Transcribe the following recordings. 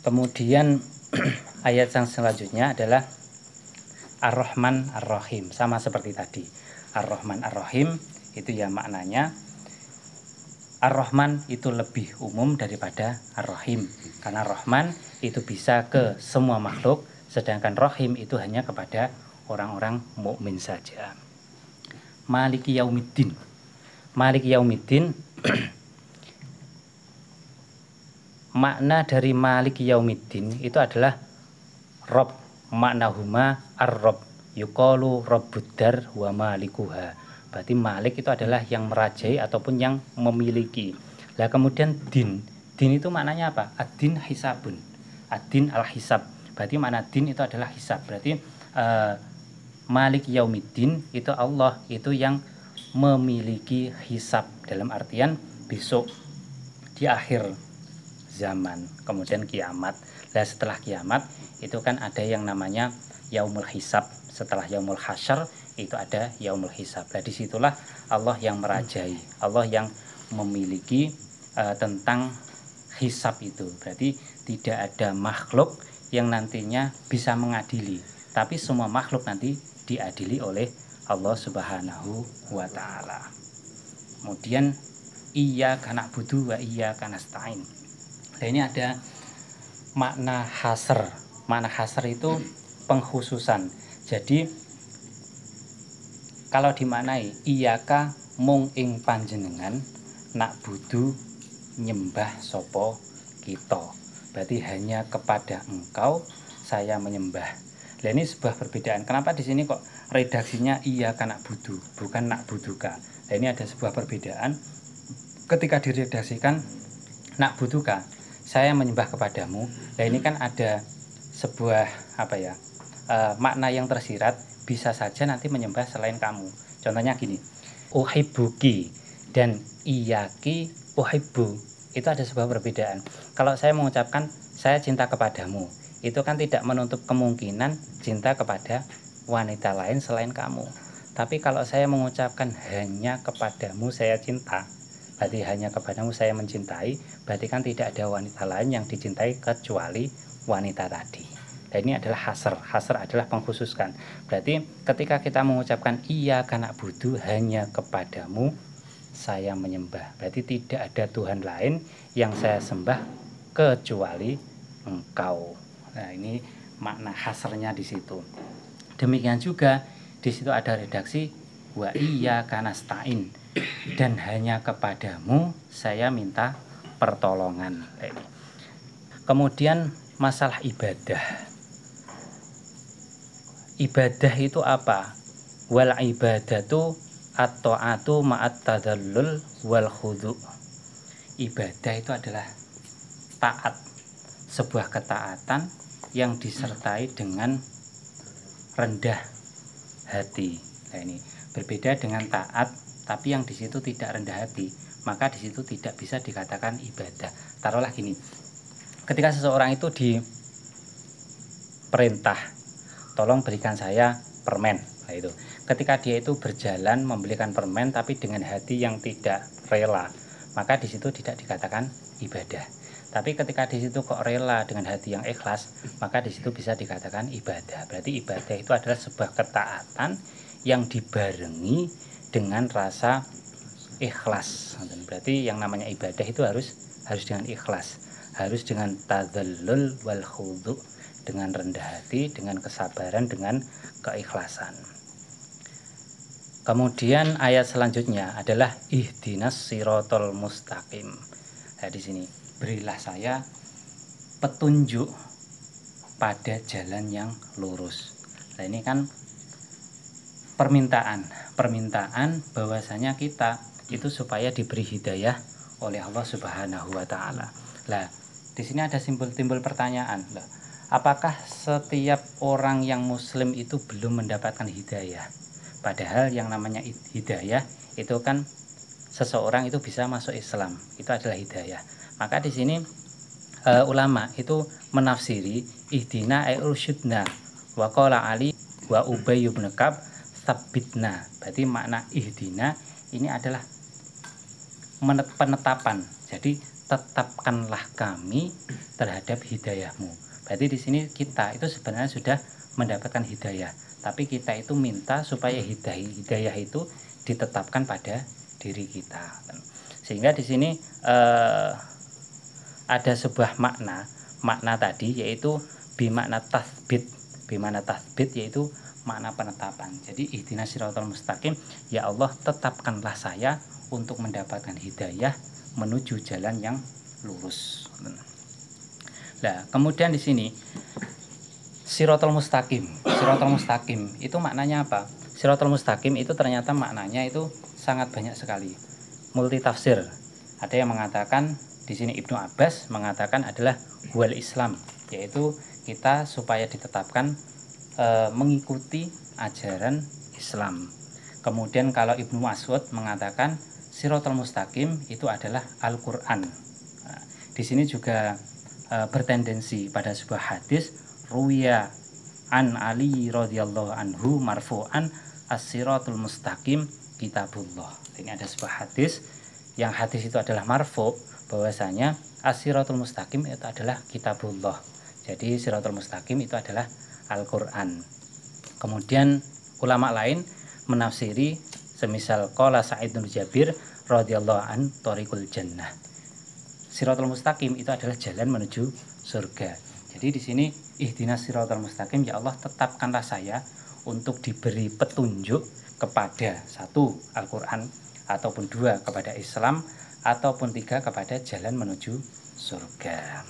Kemudian ayat yang selanjutnya adalah Ar-Rahman Ar-Rahim, sama seperti tadi. Ar-Rahman Ar-Rahim itu ya maknanya Ar-Rahman itu lebih umum daripada Ar-Rahim, karena Rahman itu bisa ke semua makhluk, sedangkan Rahim itu hanya kepada orang-orang mukmin saja. Maliki Yaumiddin. Maliki Yaumiddin makna dari Maliki Yaumiddin itu adalah Rob, makna huma ar-Rob, yuqalu Rabbuddar wa malikuha. Berarti Malik itu adalah yang merajai ataupun yang memiliki. Lah kemudian din itu maknanya apa? Ad-din hisabun, ad-din al-hisab. Berarti makna din itu adalah hisab. Berarti Malik Yaumiddin itu Allah itu yang memiliki hisab, dalam artian besok di akhir zaman, kemudian kiamat. Nah setelah kiamat itu kan ada yang namanya yaumul hisab, setelah yaumul hasyar itu ada yaumul hisab. Nah disitulah Allah yang merajai, Allah yang memiliki tentang hisab itu. Berarti tidak ada makhluk yang nantinya bisa mengadili, tapi semua makhluk nanti diadili oleh Allah Subhanahu wa ta'ala. Kemudian iyyaka na'budu wa iyyaka nasta'in. Nah ini ada makna hasr. Makna hasr itu pengkhususan. Jadi kalau dimaknai iyyaka mung ing panjenengan, na'budu nyembah sopo kita. Berarti hanya kepada engkau saya menyembah. Nah ini sebuah perbedaan. Kenapa di sini kok redaksinya iyyaka na'budu bukan na'buduka? Nah ini ada sebuah perbedaan. Ketika diredaksikan na'buduka, saya menyembah kepadamu. Nah ini kan ada sebuah makna yang tersirat, bisa saja nanti menyembah selain kamu. Contohnya gini, uhibbuki dan iyaki uhibbu, itu ada sebuah perbedaan. Kalau saya mengucapkan saya cinta kepadamu, itu kan tidak menutup kemungkinan cinta kepada wanita lain selain kamu. Tapi kalau saya mengucapkan hanya kepadamu saya cinta, berarti hanya kepadamu saya mencintai, berarti kan tidak ada wanita lain yang dicintai kecuali wanita tadi. Dan ini adalah hasr. Hasr adalah pengkhususkan. Berarti ketika kita mengucapkan iyyaka na'budu, hanya kepadamu saya menyembah, berarti tidak ada Tuhan lain yang saya sembah kecuali engkau. Nah ini makna hasrnya di situ. Demikian juga di situ ada redaksi wa iyyaka nasta'in, dan hanya kepadamu saya minta pertolongan. Kemudian masalah ibadah. Ibadah itu apa? Wal ibadatu at-ta'atu ma'at tadallul wal khudu'. Ibadah itu adalah taat, sebuah ketaatan yang disertai dengan rendah hati. Nah ini berbeda dengan taat tapi yang di situ tidak rendah hati, maka di situ tidak bisa dikatakan ibadah. Taruhlah gini, ketika seseorang itu diperintah tolong berikan saya permen, nah itu ketika dia itu berjalan membelikan permen tapi dengan hati yang tidak rela, maka di situ tidak dikatakan ibadah. Tapi ketika di situ kok rela dengan hati yang ikhlas, maka di situ bisa dikatakan ibadah. Berarti ibadah itu adalah sebuah ketaatan yang dibarengi dengan rasa ikhlas. Berarti yang namanya ibadah itu harus dengan ikhlas, harus dengan tadzallul wal khudu', dengan rendah hati, dengan kesabaran, dengan keikhlasan. Kemudian ayat selanjutnya adalah ihdinas sirotol mustaqim. Nah di sini berilah saya petunjuk pada jalan yang lurus. Nah ini kan permintaan bahwasanya kita itu supaya diberi hidayah oleh Allah Subhanahu wa taala. Lah di sini ada timbul pertanyaan, lah apakah setiap orang yang muslim itu belum mendapatkan hidayah? Padahal yang namanya hidayah itu kan seseorang itu bisa masuk Islam, itu adalah hidayah. Maka di sini ulama itu menafsiri ihdina ay ursyidna wa qala Ali wa Ubay bin Ka'ab tsabbitna. Berarti makna ihdina ini adalah penetapan. Jadi tetapkanlah kami terhadap hidayahmu. Berarti di sini kita itu sebenarnya sudah mendapatkan hidayah, tapi kita itu minta supaya hidayah itu ditetapkan pada diri kita. Sehingga di sini ada sebuah makna tadi, yaitu bimakna tathbit yaitu makna penetapan. Jadi ihdinas siratal mustaqim, ya Allah tetapkanlah saya untuk mendapatkan hidayah menuju jalan yang lurus. Nah, kemudian di sini siratal mustaqim itu maknanya apa? Siratal mustaqim itu ternyata maknanya itu sangat banyak sekali, multi tafsir. Ada yang mengatakan di sini, Ibnu Abbas mengatakan adalah wal Islam, yaitu kita supaya ditetapkan mengikuti ajaran Islam. Kemudian kalau Ibnu Mas'ud mengatakan siratal mustaqim itu adalah Al-Qur'an. Nah, di sini juga bertendensi pada sebuah hadis, ruya an Ali radhiyallahu anhu marfu'an as-siratul mustaqim kitabullah. Ini ada sebuah hadis, yang hadis itu adalah marfu', bahwasanya as-siratul mustaqim itu adalah kitabullah. Jadi siratul mustaqim itu adalah Al-Qur'an. Kemudian ulama lain menafsiri semisal qala Sa'id bin Jabir radhiyallahu an thariqul jannah. Siratul mustaqim itu adalah jalan menuju surga. Jadi di sini ihdinas siratal mustaqim, ya Allah tetapkanlah saya untuk diberi petunjuk kepada satu Al-Qur'an, ataupun dua kepada Islam, ataupun tiga kepada jalan menuju surga.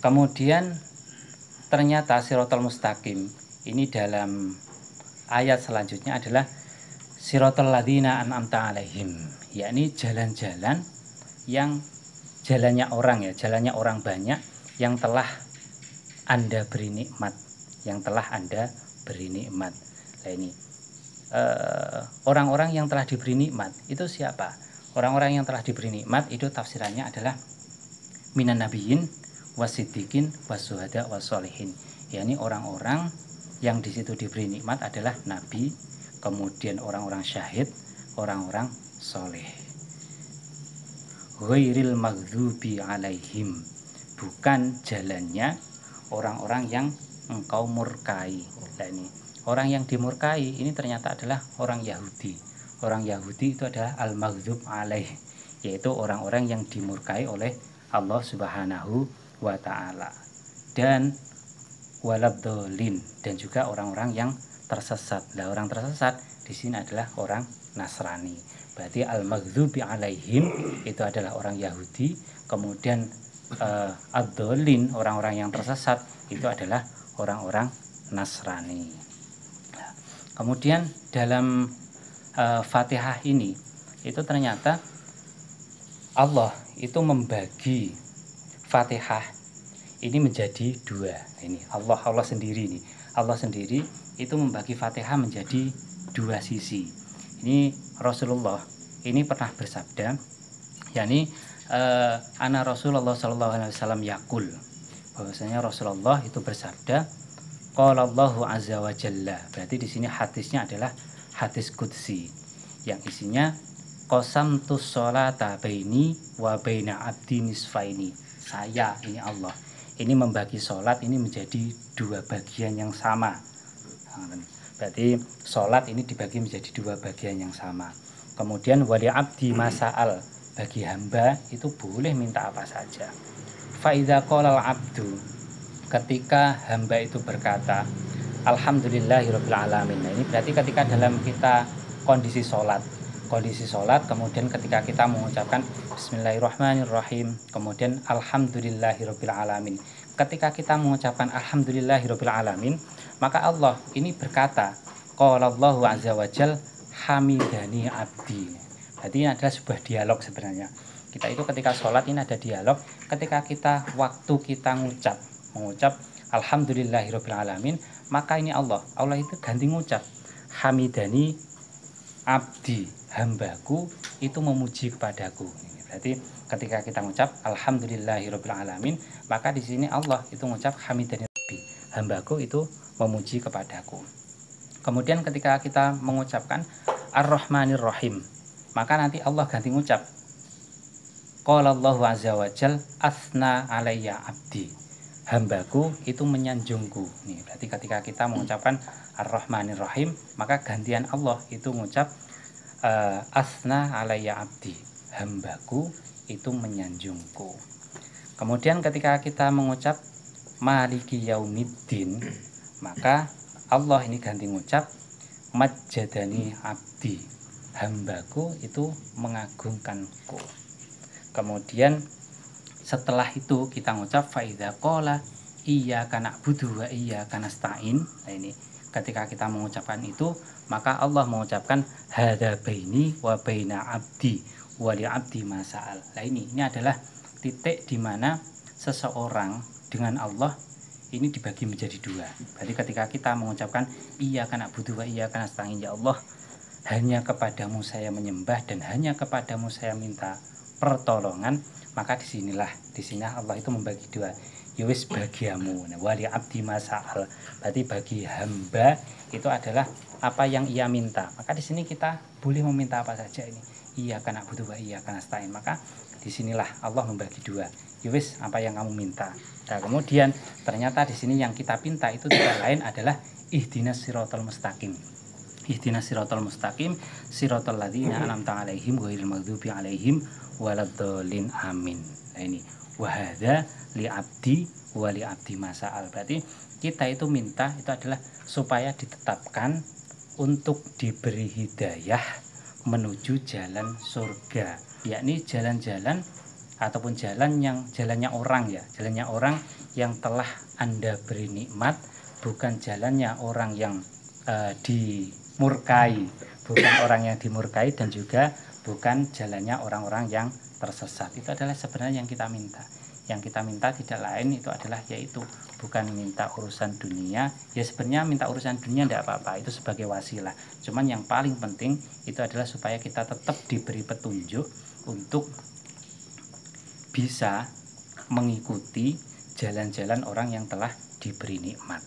Kemudian ternyata siratal mustaqim ini dalam ayat selanjutnya adalah siratal ladzina an'amta alaihim, yakni jalan-jalan yang jalannya orang banyak yang telah Anda beri nikmat, Nah ini orang-orang yang telah diberi nikmat itu siapa? Orang-orang yang telah diberi nikmat itu tafsirannya adalah minan nabiyyin wasiddiqin wasuhada wassolihin, yakni orang-orang yang di situ diberi nikmat adalah nabi, kemudian orang-orang syahid, orang-orang soleh. Ghairil maghdubi alaihim, bukan jalannya orang-orang yang engkau murkai. Nah ini orang yang dimurkai ini ternyata adalah orang Yahudi. Orang Yahudi itu adalah al-maghdub alaih, yaitu orang-orang yang dimurkai oleh Allah Subhanahu wa ta'ala. Dan waladhdallin, dan juga orang-orang yang tersesat. Nah, orang tersesat di sini adalah orang Nasrani. Berarti al-maghdubi alaihim itu adalah orang Yahudi, kemudian ad-dallin, orang-orang yang tersesat itu adalah orang-orang Nasrani. Nah, kemudian dalam Fatihah ini itu ternyata Allah itu membagi Fatihah ini menjadi dua. Ini Allah sendiri itu membagi Fatihah menjadi dua sisi. Ini Rasulullah ini pernah bersabda, yakni ana Rasulullah sallallahu alaihi wasallam yaqul, bahwasanya Rasulullah itu bersabda, qala Allahu azza wa jalla. Berarti di sini hadisnya adalah hadis qudsi yang isinya qasamtus sholata baini wa baina abdi nisfaini. Saya, ini Allah, ini membagi sholat ini menjadi dua bagian yang sama. Berarti sholat ini dibagi menjadi dua bagian yang sama. Kemudian wali abdi masa'al, bagi hamba itu boleh minta apa saja. Fa'idha qolal abdu, ketika hamba itu berkata alhamdulillahirabbil alamin. Nah, ini berarti ketika dalam kita kondisi sholat, kemudian ketika kita mengucapkan bismillahirrahmanirrahim, kemudian alhamdulillahirabbil alamin. Ketika kita mengucapkan alhamdulillahirabbil alamin, maka Allah ini berkata, qala Allahu azza wa jal hamidani abdi. Berarti ini adalah sebuah dialog sebenarnya. Kita itu ketika sholat ini ada dialog. Ketika waktu kita mengucap alhamdulillahirabbil alamin, maka ini Allah itu ganti mengucap hamidani abdi, hambaku itu memuji kepadaku. Berarti ketika kita mengucap alhamdulillahirabbil alamin, maka di sini Allah itu mengucap hamidani abdi, hambaku itu memuji kepadaku. Kemudian ketika kita mengucapkan ar-rahmanir rahim, maka nanti Allah ganti mengucap Qala Allahu azza wa jal asna alayya abdi, hambaku itu menyanjungku. Nih, berarti ketika kita mengucapkan Ar-Rahmanir Rahim, maka gantian Allah itu mengucap asna alayya abdi, hambaku itu menyanjungku. Kemudian ketika kita mengucap Maliki Yaumiddin, maka Allah ini ganti mengucap Majjadani abdi, hambaku itu mengagungkanku. Kemudian setelah itu kita mengucap faidza qala iyyaka na'budu wa iyyaka nasta'in. Nah, ini ketika kita mengucapkan itu, maka Allah mengucapkan hadza baini wa baina abdi wa li abdi masa'al. Nah, ini adalah titik di mana seseorang dengan Allah ini dibagi menjadi dua. Berarti ketika kita mengucapkan iyyaka na'budu wa iyyaka nasta'in, ya Allah, hanya kepadamu saya menyembah dan hanya kepadamu saya minta pertolongan, maka di sini Allah itu membagi dua. Yowis bagiamu, wali abdi masa'al, berarti bagi hamba itu adalah apa yang ia minta. Maka di sini kita boleh meminta apa saja ini. Iyyaka na'budu wa iyyaka nasta'in. Maka disinilah Allah membagi dua. Yowis apa yang kamu minta. Nah, kemudian ternyata di sini yang kita pinta itu tidak lain adalah ihdinas siratal mustaqim. Ihdinas siratal mustaqim, siratal ladzina an'amta 'alaihim ghairil maghdubi 'alaihim waladdallin, amin. Nah, ini wa hadza li abdi wa li abdi masa'al. Berarti kita itu minta itu adalah supaya ditetapkan untuk diberi hidayah menuju jalan surga, yakni jalan-jalan ataupun jalannya orang ya, jalannya orang yang telah Anda beri nikmat, bukan jalannya orang yang dimurkai, bukan orang yang dimurkai, dan juga bukan jalannya orang-orang yang tersesat. Itu adalah sebenarnya yang kita minta. Yang kita minta tidak lain itu adalah yaitu bukan minta urusan dunia. Ya sebenarnya minta urusan dunia tidak apa-apa, itu sebagai wasilah. Cuman yang paling penting itu adalah supaya kita tetap diberi petunjuk untuk bisa mengikuti jalan-jalan orang yang telah diberi nikmat.